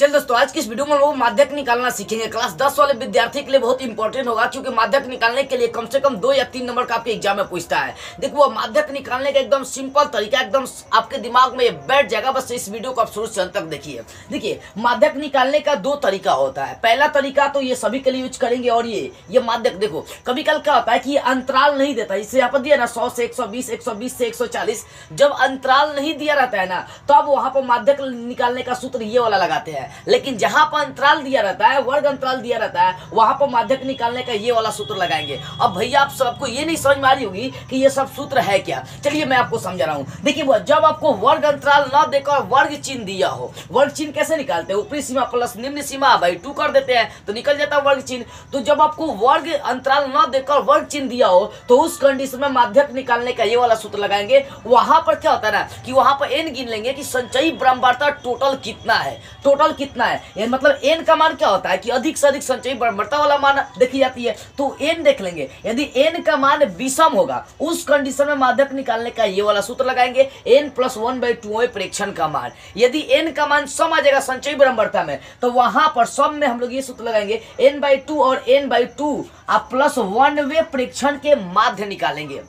चल दोस्तों, आज की इस वीडियो में लोग माध्यक निकालना सीखेंगे। क्लास 10 वाले विद्यार्थी के लिए बहुत इंपॉर्टेंट होगा, क्योंकि माध्यक निकालने के लिए कम से कम 2 या 3 नंबर का आपके एग्जाम में पूछता है। देखो, वो माध्यक निकालने का एकदम सिंपल तरीका एकदम आपके दिमाग में बैठ जाएगा। बस इस वीडियो को आप शुरू से अंत तक देखिए। देखिए, माध्यक निकालने का 2 तरीका होता है। पहला तरीका तो ये सभी के लिए यूज करेंगे, और ये माध्यक देखो कभी कल क्या होता है कि ये अंतराल नहीं देता। इससे यहाँ पर दिया ना 100 से 120, 120 से 140, जब अंतराल नहीं दिया रहता है ना, तो अब वहां पर माध्यक निकालने का सूत्र ये वाला लगाते हैं। लेकिन जहां पर अंतराल दिया रहता है, वर्ग अंतराल दिया रहता है, वहां पर माध्यक निकालने का ये वाला सूत्र लगाएंगे। अब भैया आप सबको ये नहीं समझ में आ रही होगी कि ये सब सूत्र है क्या। चलिए मैं आपको समझा रहा हूं। देखिए, जब आपको वर्ग अंतराल ना देकर वर्ग चिन्ह दिया हो, वर्ग चिन्ह कैसे निकालते हैं? ऊपरी सीमा प्लस निम्न सीमा बाई 2 कर देते हैं तो निकल जाता है वर्ग चिन्ह। तो जब आपको वर्ग अंतराल ना देकर वर्ग चिन्ह दिया हो, तो उस कंडीशन में माध्यक निकालने का ये वाला सूत्र लगाएंगे। वहां पर क्या होता है ना कि वहां पर एन गिन लेंगे कि संचयी बारंबारता टोटल कितना है। टोटल कितना है मतलब एन का मान क्या होता है कि अधिक से अधिक संचयी बारंबारता वाला मान देखी जाती है। तो एन देख लेंगे, यदि एन का मान विषम होगा, उस कंडीशन में माध्यक निकालने का ये वाला सूत्र लगाएंगे। एन प्लस 1/2 प्रेक्षण का मान। यदि एन का मान सम आ जाएगा संचयी बारंबारता में, तो वहां पर सम में हम लोग ये सूत्र लगाएंगे n/2 और n/2 आप प्लस 1वें प्रेक्षण के माध्य निकालेंगे।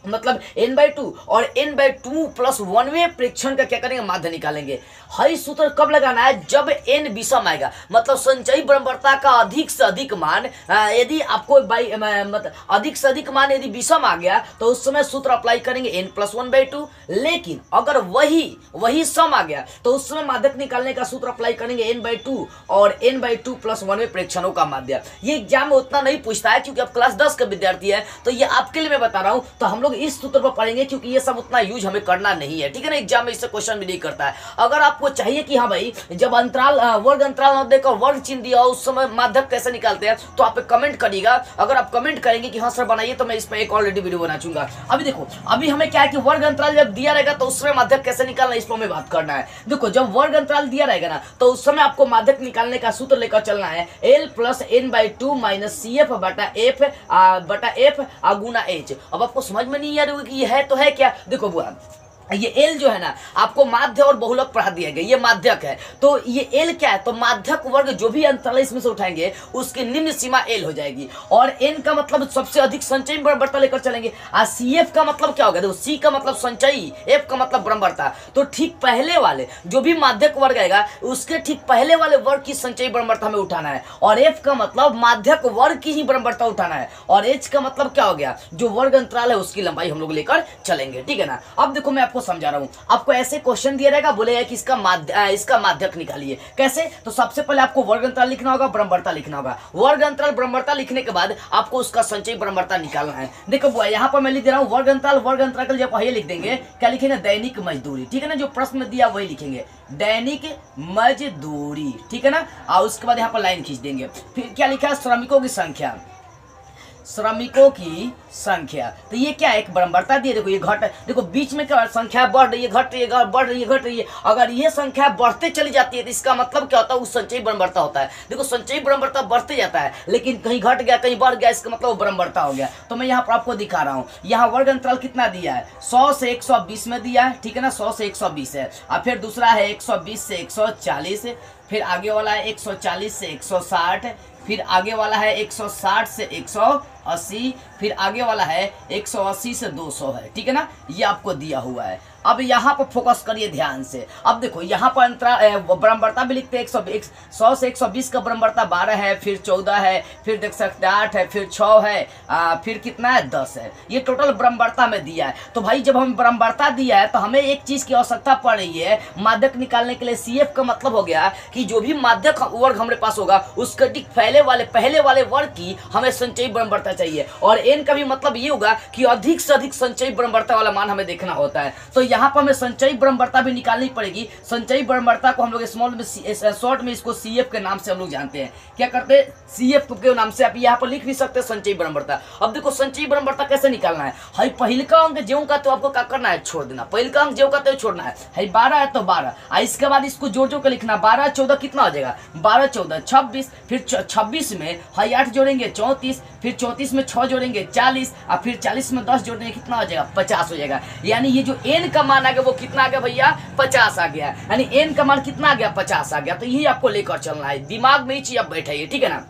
मतलब n/2 और n/2 प्लस 1वें प्रेक्षण का क्या करेंगे? माध्य निकालेंगे। हई सूत्र कब लगाना है? जब n विषम आएगा, मतलब संचयी बारंबारता का अधिक से अधिक मान यदि आपको मतलब अधिक से अधिक मान यदि विषम आ गया, तो उस समय सूत्र अप्लाई करेंगे n प्लस 1/2। लेकिन अगर वही सम आ गया, तो उस समय माध्यक निकालने का सूत्र अप्लाई करेंगे n/2 और n/2 प्लस 1वें प्रेक्षणों का माध्य। ये एग्जाम में उतना नहीं पूछता है, क्योंकि आप क्लास 10 का विद्यार्थी है, तो ये आपके लिए मैं बता रहा हूं। तो हम लोग इस सूत्र पर पढ़ेंगे, क्योंकि ये सब उतना यूज हमें करना नहीं है, ठीक है ना। एग्जाम में इससे क्वेश्चन भी नहीं करता है। अगर आपको चाहिए कि हाँ भाई, जब अंतराल वर्ग अंतराल न देकर वर्ग चिन्ह दिया उस समय माध्यक कैसे निकालते हैं, तो आप कमेंट करिएगा। अगर आप कमेंट करेंगे कि हाँ सर बनाइए, तो मैं इस पर एक ऑलरेडी वीडियो बना चूंगा। अभी देखो, अभी हमें क्या है कि वर्ग अंतराल जब दिया रहेगा, तो उस समय माध्यक कैसे निकालना, इस पर हमें बात करना है। देखो, जब वर्ग अंतराल दिया रहेगा ना, तो उस समय आपको माध्यक निकालने का सूत्र लेकर चलना है l plus n/2 minus CF बटा f गुना h। अब आपको समझ में नहीं आ रही कि ये है तो है क्या? देखो बुआ, ये एल जो है ना, आपको माध्य और बहुलक पढ़ा दिया गया, ये माध्यक है। तो ये एल क्या है? तो माध्यक वर्ग जो भी अंतराल इसमें से उठाएंगे, उसकी निम्न सीमा एल हो जाएगी। और एन का मतलब सबसे अधिक संचयी बारंबारता लेकर चलेंगे। सी एफ का मतलब क्या होगा? देखो, सी का मतलब संचयी, एफ का मतलब बारंबारता। तो ठीक पहले वाले जो भी माध्यक वर्ग आएगा, उसके ठीक पहले वाले वर्ग की संचयी बारंबारता में उठाना है। और एफ का मतलब माध्यक वर्ग की ही बारंबारता उठाना है। और एच का मतलब क्या हो गया? जो वर्ग अंतराल है उसकी लंबाई हम लोग लेकर चलेंगे, ठीक है ना। अब देखो, मैं आपको समझा रहा हूं। आपको ऐसे क्वेश्चन दिया रहेगा, बोलेगा कि इसका माध्यक निकालिए। कैसे? तो सबसे पहले आपको वर्ग अंतराल लिखना होगा, बारंबारता लिखना होगा। वर्ग अंतराल बारंबारता लिखने के बाद आपको उसका संचयी बारंबारता निकालना है। देखो यहाँ पर मैं लिख दे रहा हूं वर्ग अंतराल के लिए आप ये लिख देंगे, क्या लिखेंगे? दैनिक मजदूरी, ठीक है ना। जो प्रश्न में दिया वही लिखेंगे, दैनिक मजदूरी, ठीक है ना। और उसके बाद यहाँ पर लाइन खींच देंगे। फिर क्या लिखा है? श्रमिकों की संख्या, श्रमिकों की संख्या। तो ये क्या है? एक बारंबारता दी है। देखो ये घट, देखो बीच में क्या संख्या बढ़ रही है, घट रही है, बढ़ रही है, घट रही है। अगर ये संख्या बढ़ते चली जाती है, तो इसका मतलब क्या होता है? उस संचयी बारंबारता होता है। देखो, संचयी बारंबारता बढ़ते जाता है, लेकिन कहीं घट गया, कहीं बढ़ गया, इसका मतलब बारंबारता हो गया। तो मैं यहाँ पर आपको दिखा रहा हूँ। यहाँ वर्ग अंतराल कितना दिया है? 100 से 120 में दिया है, ठीक है ना। 100 से 120 है। और फिर दूसरा है 120 से 140, फिर आगे वाला है 140 से 160, फिर आगे वाला है 160 से 180, फिर आगे वाला है 180 से 200 है, ठीक है ना। ये आपको दिया हुआ है। अब यहाँ पर फोकस करिए ध्यान से। अब देखो, यहाँ पर अंतराल बारंबारता भी लिखते हैं। 100 से 120 का बारंबारता 12 है, फिर 14 है, फिर देख सकते हैं 8 है, फिर 6 है, फिर कितना है? 10 है। ये टोटल बारंबारता में दिया है। तो भाई, जब हमें बारंबारता दिया है, तो हमें एक चीज की आवश्यकता पड़ रही है माध्यक निकालने के लिए। CF का मतलब हो गया कि जो भी माध्यक वर्ग हमारे पास होगा, उसके ठीक पहले वाले वर्ग की हमें संचयी बारंबारता चाहिए। और एन का भी मतलब ये होगा कि अधिक से अधिक संचयी बारंबारता वाला मान हमें देखना होता है। तो यहाँ पर हमें संचयी बारंबारता भी निकालनी पड़ेगी। संचयी बारंबारता को हम लोग स्मॉल में शॉर्ट में इसको CF के नाम से हम लोग जानते हैं। क्या करते हैं? CF के नाम से आप यहाँ पर लिख भी सकते हैं संचयी बारंबारता। अब देखो, संचयी बारंबारता कैसे निकालना है? हाई पहिलका अंक ज्यों का तो आपको क्या करना है? छोड़ देना। पहिलका अंक ज्यों का तो छोड़ना है। हाई 12 है तो 12, इसके बाद इसको जोड़ के लिखना। 12 14 कितना हो जाएगा? 12 14 26, फिर 26 में 8 जोड़ेंगे 34, फिर 34 में 6 जोड़ेंगे 40, और फिर 40 में 10 जोड़ेंगे कितना हो जाएगा 50 हो जाएगा। यानी ये जो n का मान आ गया वो कितना आ गया भैया 50 आ गया। यानी n का मान कितना आ गया 50 आ गया। तो यही आपको लेकर चलना है, दिमाग में ही चीज आप बैठाइए, ठीक है ना।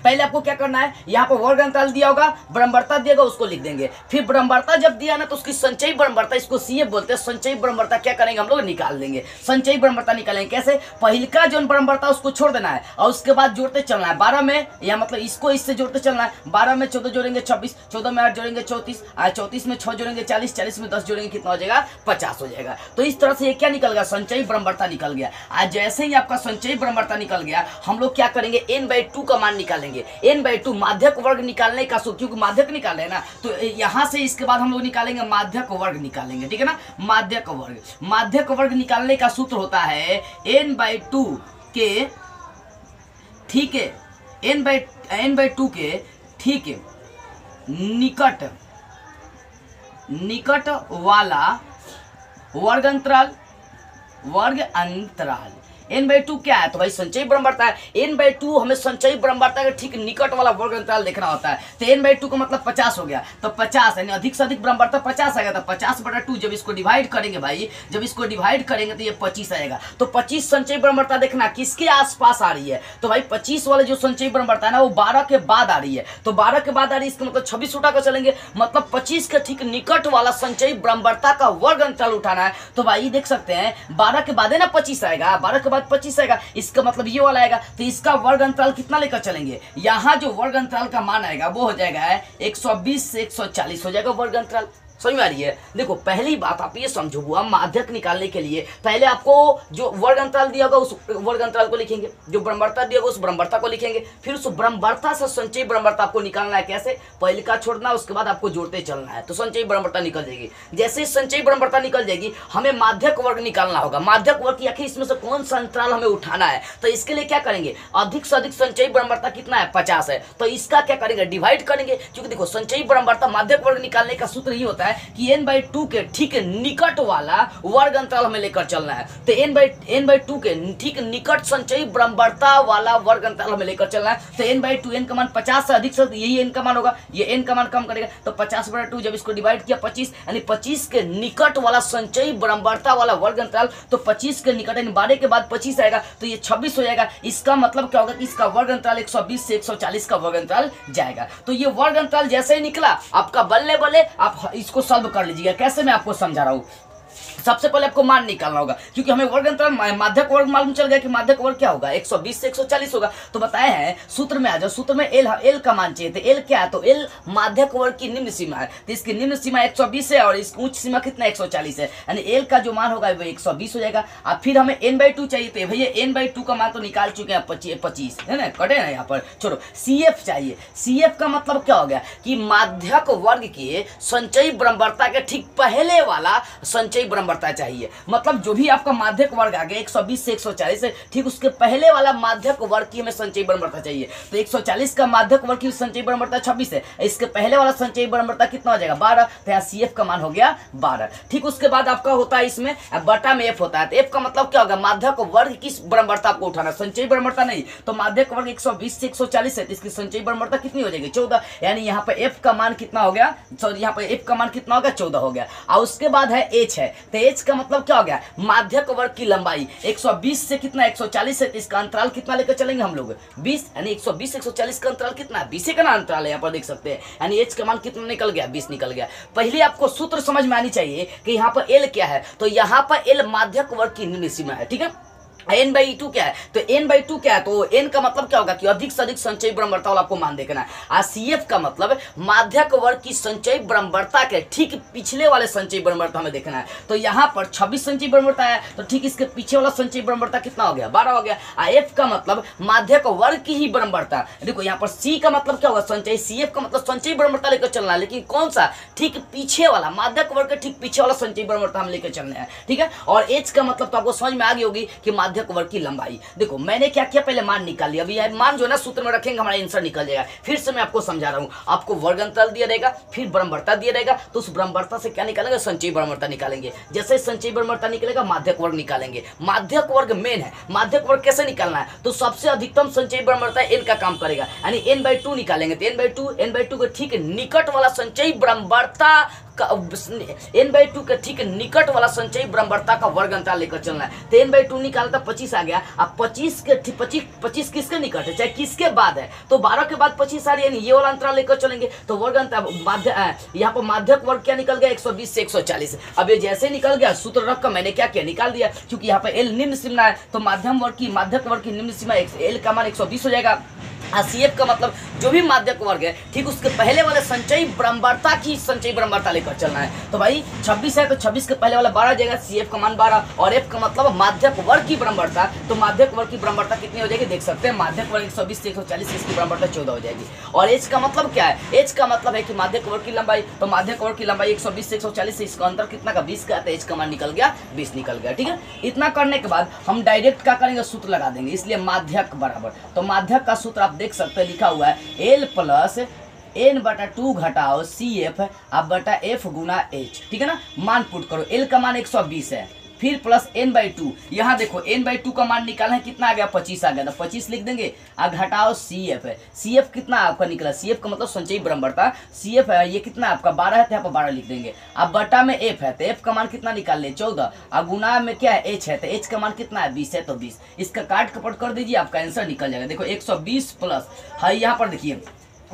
पहले आपको क्या करना है, यहाँ पर वर्ग अंतराल दिया होगा, ब्रह्मवर्ता दिएगा, उसको लिख देंगे। फिर ब्रह्मवर्ता जब दिया ना तो उसकी संचयी ब्रह्मवर्ता, इसको सीएफ बोलते हैं, संचयी ब्रह्मवर्ता क्या करेंगे हम लोग निकाल देंगे। संचयी ब्रह्मवर्ता निकालेंगे कैसे, पहिलका जो ब्रह्मवर्ता उसको छोड़ देना है और उसके बाद जोड़ते चलना है 12 में, या मतलब इसको इससे जोड़ते चलना है। 12 में 14 जोड़ेंगे 26, 14 में 8 जोड़ेंगे 34, 34 में 6 जोड़ेंगे 40, 40 में 10 जोड़ेंगे कितना हो जाएगा 50 हो जाएगा। तो इस तरह से ये क्या निकल गया, संचयी ब्रह्मवर्ता निकल गया। आज जैसे ही आपका संचयी ब्रह्मवर्ता निकल गया, हम लोग क्या करेंगे n/2 का मान निकालेंगे। n/2 माध्यक वर्ग निकालने का सूत्र, क्योंकि माध्यक निकाले है ना, तो यहां से इसके बाद हम लोग निकालेंगे माध्यक वर्ग निकालेंगे, ठीक है ना। माध्यक वर्ग निकालने का सूत्र होता है n/2 के, ठीक है, n/2 के ठीक है निकट वाला वर्ग अंतराल n/2 क्या है, तो भाई संचयी ब्रह्मवर्ता है। n/2 हमें संचयी ब्रह्मवर्ता के ठीक निकट वाला वर्ग अंतराल देखना होता है। तो n/2 का मतलब 50 हो गया, तो 50 यानी अधिक से अधिक ब्रह्मवर्ता 50 आएगा। तो 50/2 जब इसको डिवाइड करेंगे भाई, जब इसको डिवाइड करेंगे तो ये 25 आएगा। तो 25 संचयी ब्रह्मवर्ता देखना किसके आसपास आ रही है, तो भाई 25 वाले जो संचयी ब्रह्मवर्ता है ना वो 12 के बाद आ रही है। तो 12 के बाद आ रही है, इसका मतलब 26 उठा कर चलेंगे, मतलब 25 के ठीक निकट वाला संचयी ब्रह्मवर्ता का वर्ग अंतराल उठाना है। तो भाई देख सकते हैं 12 के बाद है ना 25 आएगा, 12 के 25 आएगा, इसका मतलब ये वाला आएगा। तो इसका वर्ग अंतराल कितना लेकर चलेंगे, यहाँ जो वर्ग अंतराल का मान आएगा वो हो जाएगा 120 से 140 हो जाएगा वर्ग अंतराल। समझ में आ रही है। देखो पहली बात आप ये समझो बुआ, माध्यक निकालने के लिए पहले आपको जो वर्ग अंतराल दिया होगा उस वर्ग अंतराल को लिखेंगे, जो ब्रह्मवर्ता दिया होगा उस ब्रह्मवर्ता को लिखेंगे, फिर उस ब्रह्मवर्ता से संचयी ब्रह्मवर्ता आपको निकालना है। कैसे, पहले का छोड़ना, उसके बाद आपको जोड़ते चलना है, तो संचयी ब्रह्मवर्ता निकल जाएगी। जैसे ही संचयी ब्रह्मवर्ता निकल जाएगी, हमें माध्यक वर्ग निकालना होगा। माध्यक वर्ग की आखिर इसमें से कौन सा अंतराल हमें उठाना है, तो इसके लिए क्या करेंगे, अधिक से अधिक संचयी ब्रह्मवर्ता कितना है 50 है, तो इसका क्या करेंगे डिवाइड करेंगे। क्योंकि देखो संचयी ब्रह्मवर्ता माध्यक वर्ग निकालने का सूत्र ही होता है कि n/2 के ठीक निकट वाला वर्ग अंतराल हमें लेकर चलना है। तो n/2 के ठीक निकट संचयी ब्रह्मवर्ता वाला वर्ग अंतराल हमें लेकर चलना है। तो n/2, n का मान 50 से अधिक से यही n का मान होगा, ये n का मान कम करेगा। तो 50/2 जब इसको डिवाइड किया 25, यानी 25 के निकट वाला संचयी ब्रह्मवर्ता वाला वर्ग अंतराल, तो 25 के निकट यानी 12 के बाद 25 आएगा, तो ये 26 हो जाएगा। इसका मतलब क्या होगा कि इसका वर्ग अंतराल 120 से 140 का वर्ग अंतराल जाएगा। तो ये वर्ग अंतराल जैसे ही निकला आपका बल्ले बल्ले आप इसको सॉल्व कर लीजिएगा। कैसे मैं आपको समझा रहा हूं, सबसे पहले आपको मान निकालना होगा, क्योंकि हमें वर्ग अंतराल माध्यक वर्ग मालूम चल गया कि माध्यक वर्ग क्या होगा 120 से 140 होगा। तो बताए हैं सूत्र में आ जाओ, सूत्र में एल का मान चाहिए। तो एल क्या है, तो एल माध्यक वर्ग की निम्न सीमा है, तो इसकी निम्न सीमा 120 है और इसकी उच्च सीमा कितना 140 है, यानी एल का जो मान होगा वो 120 हो जाएगा। अब फिर हमें n/2 चाहिए, तो भैया n/2 का मान तो निकाल चुके हैं 25 है ना, कटे ना यहाँ पर, छोड़ो। CF चाहिए, CF का मतलब क्या हो गया कि माध्यक वर्ग के संचयी ब्रह्मवर्ता के ठीक पहले वाला संचयी ब्रह्मवर्ता चाहिए। मतलब जो भी आपका माध्यक वर्ग आ गया 120 से 140 है, ठीक उसके पहले वाला माध्यक वर्ग की हमें संचयी ब्रह्मवर्ता चाहिए। तो 140 का माध्यक वर्ग की संचयी ब्रह्मवर्ता 26 है, इसके पहले वाला संचयी ब्रह्मवर्ता कितना हो जाएगा 12, तो यहाँ CF का मान हो गया 12। ठीक उसके बाद आपका होता है इसमें बटा में F होता है। तो F का मतलब क्या होगा, माध्यक वर्ग की ब्रह्मवर्ता आपको उठाना, संचयी ब्रह्मवर्ता नहीं। तो माध्यक वर्ग 120 से 140 है, तो इसकी संचयी ब्रह्मवर्ता कितनी हो जाएगी 14, यानी यहाँ पे F का मान कितना हो गया, सॉरी यहाँ पे F का मान कितना हो गया 14 हो गया। और उसके बाद है H है, तो H का मतलब क्या हो गया, माध्यक वर्ग की लंबाई 120 से कितना 140 है, तो इसका अंतराल कितना लेकर चलेंगे हम लोग 20, यानी 120 से 140 का अंतराल कितना है 20 का ना अंतराल है, यहाँ पर देख सकते हैं। यानी H का मान कितना निकल गया 20 निकल गया। पहले आपको सूत्र समझ में आनी चाहिए कि यहाँ पर L क्या है, तो यहाँ पर L माध्यक वर्ग की निम्न सीमा है, ठीक है। n/2 क्या है, तो n/2 क्या है, तो n का मतलब क्या होगा कि अधिक से अधिक संचयी ब्रह्मवर्ता वाला आपको मान देखना है। CF का मतलब माध्यक वर्ग की संचयी ब्रह्मवर्ता के ठीक पिछले वाले संचयी ब्रह्मवर्ता हमें देखना है। तो यहाँ पर 26 संचयी ब्रह्मवर्ता है, तो ठीक इसके पीछे वाला संचयी ब्रह्मवर्ता कितना हो गया 12 हो गया। F का मतलब माध्यक वर्ग की ही ब्रह्मवर्ता, देखो यहाँ पर C का मतलब क्या होगा संचयी, CF का मतलब संचयी ब्रह्मवर्ता लेकर चलना है, लेकिन कौन सा, ठीक पीछे वाला माध्यक वर्ग के ठीक पीछे वाला संचयी ब्रह्मवर्ता हम लेकर चलना है, ठीक है। और H का मतलब तो आपको समझ में आ गई होगी कि माध्यक वर्ग की लंबाई। देखो मैंने क्या किया, पहले मान निकाल लिया। अभी मान जो ना सूत्र में रखेंगे हमारा आंसर निकल जाएगा। फिर से मैं आपको समझा रहा हूँ, आपको वर्ग अंतराल दिया रहेगा, फिर ब्रह्मवर्ता दिया रहेगा, तो उस ब्रह्मवर्ता से क्या निकालेंगे, संचयी ब्रह्मवर्ता निकालेंगे। जैसे संचयी ब्रह्मवर्ता निकलेगा माध्यक वर्ग निकालेंगे। माध्यक वर्ग मेन है। माध्यक वर्ग कैसे निकालना है, तो सबसे अधिकतम संचयी ब्रह्मवर्ता n का काम करेगा, यानी n/2 निकालेंगे। तो n/2 के ठीक निकट वाला संचयी ब्रह्मवर्ता n/2 के ठीक निकट वाला संचयी ब्रह्मवर्ता का वर्ग अंतराल लेकर चलना है। तो n/2 निकालता 25 आ गया। अब 25 किसके निकट है, चाहे किसके बाद है, तो 12 के बाद 25 आ रही है, ये वाला अंतराल लेकर चलेंगे। तो वर्ग अंतराल यहाँ पर माध्यक वर्ग क्या निकल गया, 120 से 140। अब ये जैसे निकल गया, सूत्र रख कर मैंने क्या किया, निकाल दिया। क्योंकि यहाँ पर l निम्न सीमा है, तो माध्यक वर्ग की निम्न सीमा l का मान 120 हो जाएगा। CF का मतलब जो भी माध्यक वर्ग है, ठीक उसके पहले वाले संचयी ब्रह्मवर्ता की संचयी ब्रह्मवर्ता लेकर चलना है। तो भाई 26 है, तो 26 के पहले वाला 12 जाएगा, CF का मान 12, और F का मतलब माध्यक वर्ग की ब्रह्मवर्ता। तो माध्यक वर्ग की ब्रह्मवर्ता कितनी हो जाएगी, देख सकते हैं, माध्यक वर्ग 120 से 140, इसकी ब्रह्मवर्ता 14 हो जाएगी। और H का मतलब क्या है, H का मतलब है कि माध्यक वर्ग की लंबाई, तो माध्यक वर्ग की लंबाई 120 से 140 से इसका अंतर कितना का 20 का, तो H का मान निकल गया 20 निकल गया। ठीक है, इतना करने के बाद हम डायरेक्ट क्या करेंगे, सूत्र लगा देंगे। इसलिए माध्यक बराबर, तो माध्यक का सूत्र आप देख सकते हैं, लिखा हुआ है L प्लस n/2 घटाओ CF अब बटा F गुना H। ठीक है ना, मान पुट करो, L का मान 120 है, फिर प्लस n/2। यहाँ देखो n/2 का मान निकालना है, कितना आ गया, 25 आ गया, तो 25 लिख देंगे। अब घटाओ CF है, CF कितना आपका निकला, CF का मतलब संचयी ब्रह्मवर्ता, CF है ये कितना आपका 12 है, तो यहाँ पर 12 लिख देंगे। अब बटा में F है, तो F का मान कितना निकाल ले, 14। अब गुना में क्या है, H है, तो H का मान कितना है, 20 है, तो 20। इसका काट कपट कर दीजिए, आपका आंसर निकल जाएगा। देखो 120 प्लस है, यहाँ पर देखिए,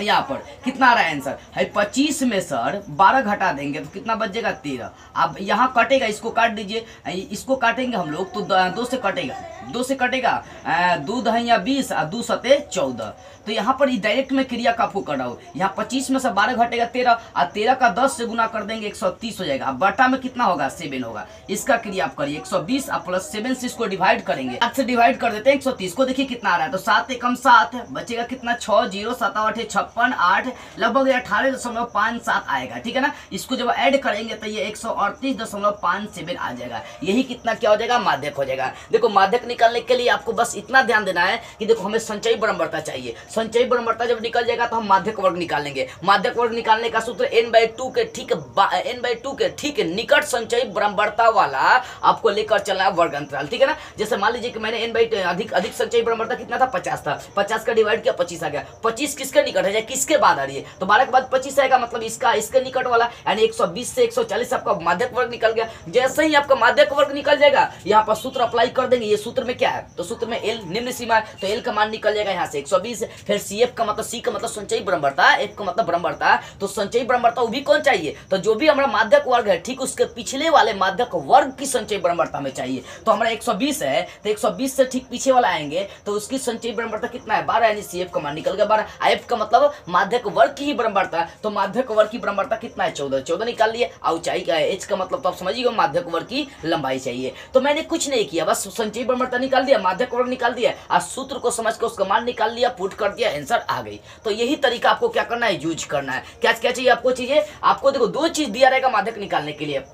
यहाँ पर कितना आ रहा है आंसर है, 25 में सर 12 घटा देंगे तो कितना बच जाएगा, 13। अब यहाँ कटेगा, इसको काट दीजिए, इसको काटेंगे हम लोग तो 2 से कटेगा, 2 से कटेगा, 2 दहिया 20 और 2 सते 14। तो यहाँ पर डायरेक्ट में क्रिया का आपको कर रहा हूँ। यहाँ 25 में से 12 घटेगा 13, और 13 का 10 से गुना कर देंगे 130 हो जाएगा। अब बटा में कितना होगा, 7 होगा। इसका क्रिया आप करिए, 120 और प्लस 7 से इसको डिवाइड करेंगे, 8 से डिवाइड कर देते हैं 130 को। देखिए कितना आ रहा है, तो 7 एकम 7 बचेगा कितना, 6 0 7 8 56 8 लगभग 18.57 आएगा। ठीक है ना, इसको जब ऐड करेंगे तो ये 138.57 आ जाएगा। यही कितना क्या हो जाएगा, माध्यक हो जाएगा। देखो माध्यक निकालने के लिए आपको बस इतना ध्यान देना है कि देखो हमें संचयी ब्रह्मवर्ता चाहिए। संचयी ब्रह्मवर्ता जब निकल जाएगा तो हम माध्यक वर्ग निकालेंगे। माध्यक वर्ग निकालने का सूत्र n/2 के ठीक निकट संचयी ब्रह्मवर्ता वाला आपको लेकर चलना है वर्ग अंतराल। ठीक है ना, जैसे मान लीजिए कि मैंने अधिक संचयी ब्रह्मवर्ता कितना था, 50 था, 50 का डिवाइड किया 25 आ गया। 25 किसके निकट है, किसके बाद आ रही है, तो 12 के बाद 25 आएगा, मतलब इसके निकट वाला, यानी 120 से 140 आपका माध्यक वर्ग निकल गया। जैसे ही आपका माध्यक वर्ग निकल जाएगा, यहाँ पर सूत्र अप्लाई कर देंगे। ये सूत्र में क्या है, तो सूत्र में L निम्न सीमा है, तो L का मान निकल जाएगा यहाँ से 120। फिर CF का मतलब, C का मतलब संचयी ब्रह्मवर्ता, F का मतलब ब्रह्मवर्ता, तो संचयी ब्रह्मवर्ता वो भी कौन चाहिए, तो जो भी हमारा माध्यक वर्ग है ठीक उसके पिछले वाले माध्यक वर्ग की संचयी ब्रह्मवर्ता में चाहिए। तो हमारा 120 है, तो 120 से ठीक पीछे वाला आएंगे तो उसकी संचयी ब्रह्मवर्ता कितना है, 12, यानी CF का मान निकल गया 12। F का मतलब माध्यक वर्ग की ही ब्रह्मवर्ता, तो माध्यक वर्ग की ब्रह्मवर्ता कितना है, 14 निकाल लिए। और ऊंचाई का है, H का मतलब तो आप समझिएगा माध्यक वर्ग की लंबाई चाहिए। तो मैंने कुछ नहीं किया, बस संचयी ब्रह्मवर्ता निकाल दिया, माध्यक वर्ग निकाल दिया, और सूत्र को समझ कर उसका मान निकाल लिया, पुट कर दिया, आंसर आ गई। तो यही तरीका आपको क्या करना है, यूज करना है। क्या क्या चाहिए आपको, चीजें आपको देखो 2 चीज दिया रहेगा माध्यक निकालने के लिए।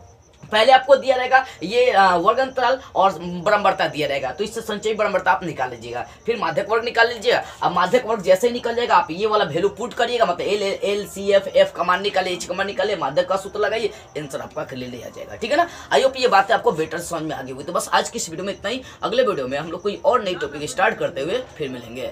पहले आपको दिया रहेगा ये वर्ग अंतराल और ब्रह्मवर्ता दिया रहेगा, तो इससे संचयी ब्रह्मवर्ता आप निकाल लीजिएगा। फिर माध्यक वर्ग निकाल लीजिएगा। अब माध्यक वर्ग जैसे ही निकल जाएगा, आप ये वाला वैल्यू पुट करिएगा, मतलब L CF F का मान निकाले, H का मान निकाले, माध्यक का सूत्र लगाइए, आंसर आपका क्लियर आ जाएगा। ठीक है ना, आई होप ये बातें आपको बेटर समझ में आ गई हुई। तो बस आज की इस वीडियो में इतना ही। अगले वीडियो में हम लोग कोई और नई टॉपिक स्टार्ट करते हुए फिर मिलेंगे।